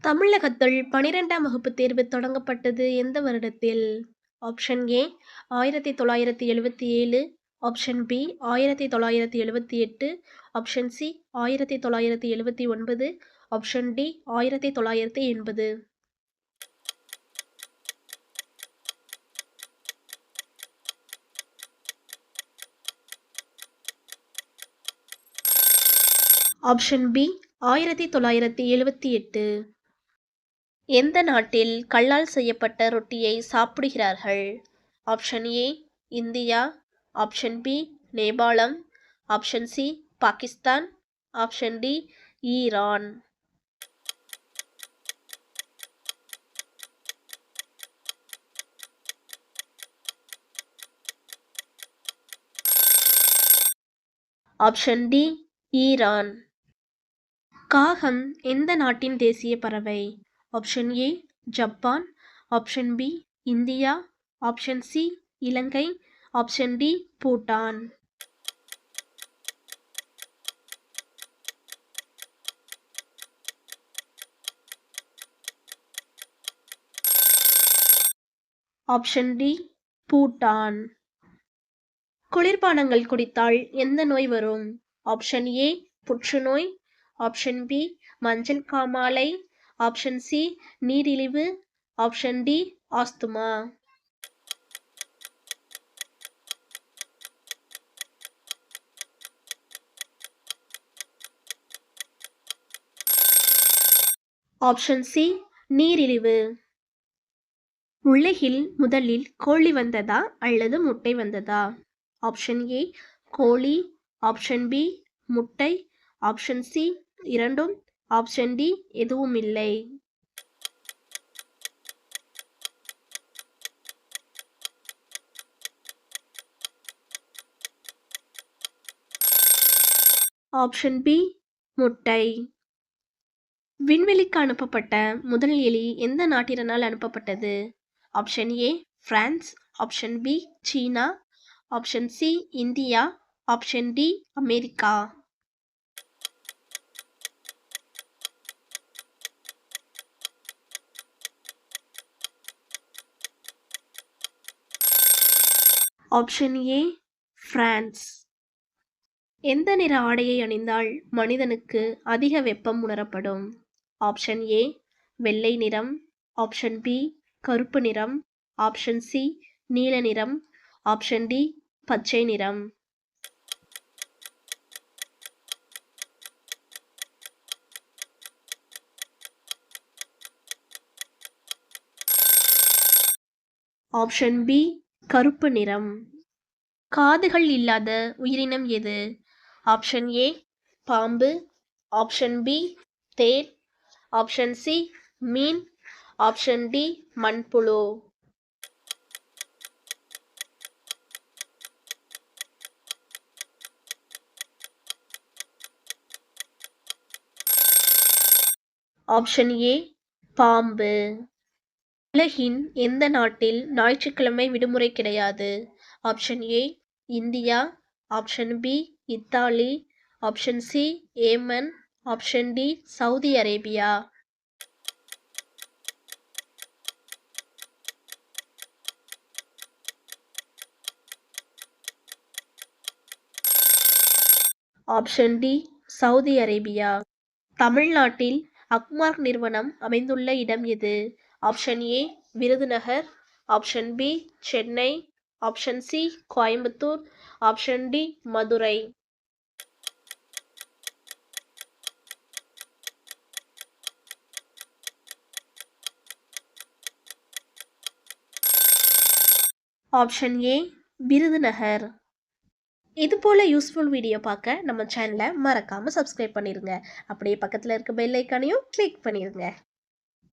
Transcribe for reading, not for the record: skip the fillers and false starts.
தமிழகத்தில் 12ஆம் வகுப்பு தேர்வு தொடங்கப்பட்டது எந்த வருடத்தில்? Option A 1977, option B 1978, option C 1979, option D 1980. Option B 1978. எந்த நாட்டில் கல்லால் செய்யப்பட்ட ரொட்டியை சாப்பிடுகிறார்கள்? Option A India, option B நேபாளம், option C Pakistan, option D Iran. Option D Iran. காகம் எந்த நாட்டின் தேசிய பறவை? Option A Japan, option B India, option C Ilangai, option D Bhutan. Option D Bhutan. குளிர்பானங்கள் குடித்தால் எந்த நோய் வரும்? ஆப்ஷன் ஏ புற்றுநோய், ஆப்ஷன் பி மஞ்சள் காமாலை, ஆப்ஷன் சி நீரிழிவு, ஆப்ஷன் டி ஆஸ்துமா. ஆப்ஷன் சி நீரிழிவு. உலகில் முதலில் கோழி வந்ததா அல்லது முட்டை வந்ததா? ஆப்ஷன் ஏ கோழி, ஆப்ஷன் பி முட்டை, ஆப்ஷன் சி இரண்டும், ஆப்ஷன் டி எதுவும் இல்லை. ஆப்ஷன் பி முட்டை. விண்வெளிக்கு அனுப்பப்பட்ட முதல் எலி எந்த நாட்டினால் அனுப்பப்பட்டது? Option A France, option B சீனா, option C India, option D America. Option A France. எந்த நிற ஆடையை அணிந்தால் மனிதனுக்கு அதிக வெப்பம் உணரப்படும்? ஆப்ஷன் ஏ வெள்ளை நிறம், ஆப்ஷன் பி கருப்பு நிறம், ஆப்ஷன் சி நீல நிறம், ஆப்ஷன் டி பச்சை நிறம். ஆப்ஷன் பி கருப்பு நிறம். காதுகள் இல்லாத உயிரினம் எது? ஆப்ஷன் ஏ பாம்பு, ஆப்ஷன் பி தேள், ஆப்ஷன் சி மீன், ஆப்ஷன் டி மண்புழு. ஆப்ஷன் ஏ பாம்பு. உலகின் எந்த நாட்டில் ஞாயிற்றுக்கிழமை விடுமுறை கிடையாது? Option A India, option B Italy, option C Yemen, option D Saudi Arabia. Option D Saudi Arabia. தமிழ்நாட்டில் அக்மார்க் நிறுவனம் அமைந்துள்ள இடம் எது? Option A Virudhunagar, option B Chennai, option C Coimbatore, option D Madurai. Option A Virudhunagar. இது போல யூஸ்ஃபுல் வீடியோ பார்க்க நம்ம சேனலை மறக்காம சப்ஸ்கிரைப் பண்ணிருங்க. அப்படியே பக்கத்தில் இருக்க பெல் ஐக்கானையும் கிளிக் பண்ணிருங்க.